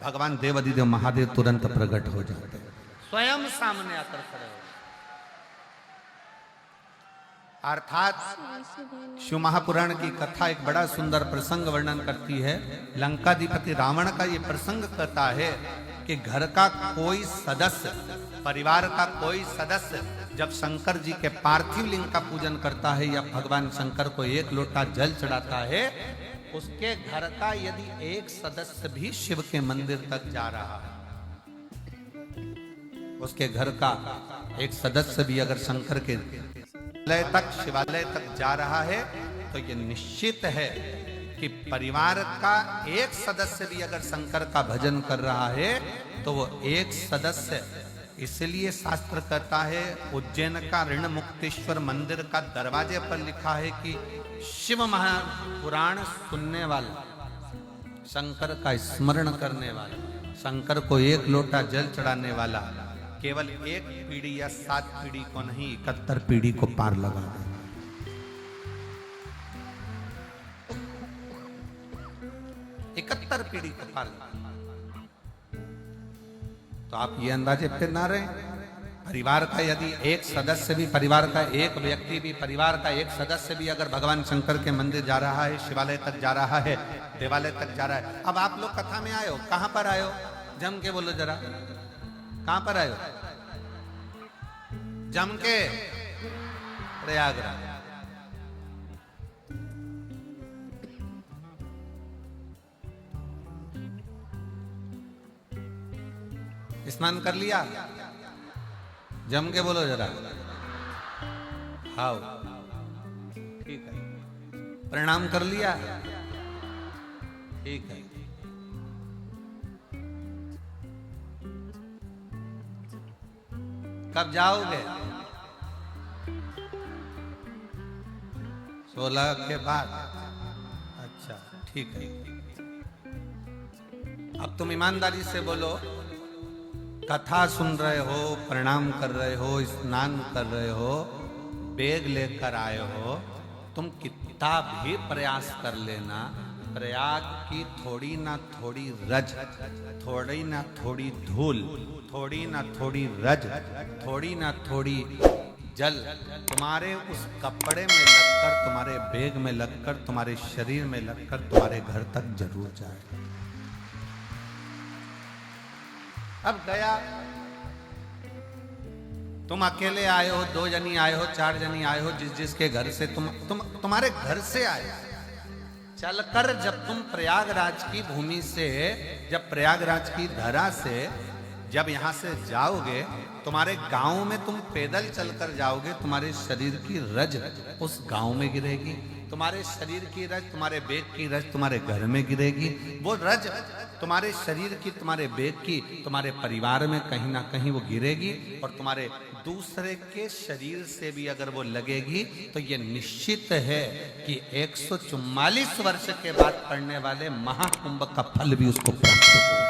भगवान देवाधिदेव महादेव तुरंत प्रकट हो जाते हैं, स्वयं सामने आकर खड़े हो। अर्थात शिव महापुराण की कथा एक बड़ा सुंदर प्रसंग वर्णन करती है। लंकाधिपति रावण का ये प्रसंग कहता है कि घर का कोई सदस्य, परिवार का कोई सदस्य जब शंकर जी के पार्थिव लिंग का पूजन करता है या भगवान शंकर को एक लोटा जल चढ़ाता है, उसके घर का यदि एक सदस्य भी शिव के मंदिर तक जा रहा है, उसके घर का एक सदस्य भी अगर शंकर के शिवालय तक जा रहा है, तो यह निश्चित है कि परिवार का एक सदस्य भी अगर शंकर का भजन कर रहा है तो वो एक सदस्य, इसलिए शास्त्र कहता है उज्जैन का ऋण मुक्तेश्वर मंदिर का दरवाजे पर लिखा है कि शिव महापुराण सुनने वाला, शंकर का स्मरण करने वाला, शंकर को एक लोटा जल चढ़ाने वाला केवल एक पीढ़ी या 7 पीढ़ी को नहीं 71 पीढ़ी को पार लगा दे। 71 पीढ़ी को पार लगा। तो आप ये अंदाजे फिर ना रहे, परिवार का यदि एक सदस्य भी, परिवार का एक व्यक्ति भी, परिवार का एक सदस्य भी अगर भगवान शंकर के मंदिर जा रहा है, शिवालय तक जा रहा है, देवालय तक जा रहा है। अब आप लोग कथा में आए हो, कहां पर आए हो? जम के बोलो जरा, कहां पर आए हो? जम के प्रयागराज। स्नान कर लिया? जम के बोलो जरा, हाँ ठीक है। प्रणाम कर लिया? ठीक है। कब जाओगे? 16 के बाद। अच्छा ठीक है। अब तुम ईमानदारी से बोलो, कथा सुन रहे हो, प्रणाम कर रहे हो, स्नान कर रहे हो, बैग लेकर आए हो, तुम कितना भी प्रयास कर लेना, प्रयाग की थोड़ी ना थोड़ी रज, थोड़ी ना थोड़ी धूल, थोड़ी ना थोड़ी रज, थोड़ी ना थोड़ी जल तुम्हारे उस कपड़े में लगकर, तुम्हारे बैग में लगकर, तुम्हारे शरीर में लगकर तुम्हारे घर तक जरूर जाए। अब गया, तुम अकेले आए हो, 2 जनी आए हो, 4 जनी आए हो, जिसके घर से तुम्हारे घर से आए, चलकर जब तुम प्रयागराज की भूमि से, जब प्रयागराज की धरा से जब यहां से जाओगे, तुम्हारे गांव में तुम पैदल चलकर जाओगे, तुम्हारे शरीर की रज उस गांव में गिरेगी, तुम्हारे शरीर की रज, तुम्हारे बैग की रज तुम्हारे घर में गिरेगी। वो रज तुम्हारे शरीर की, तुम्हारे बैग की, तुम्हारे परिवार में कहीं ना कहीं वो गिरेगी, और तुम्हारे दूसरे के शरीर से भी अगर वो लगेगी तो ये निश्चित है कि 144 वर्ष के बाद पड़ने वाले महाकुंभ का फल भी उसको प्राप्त होगा।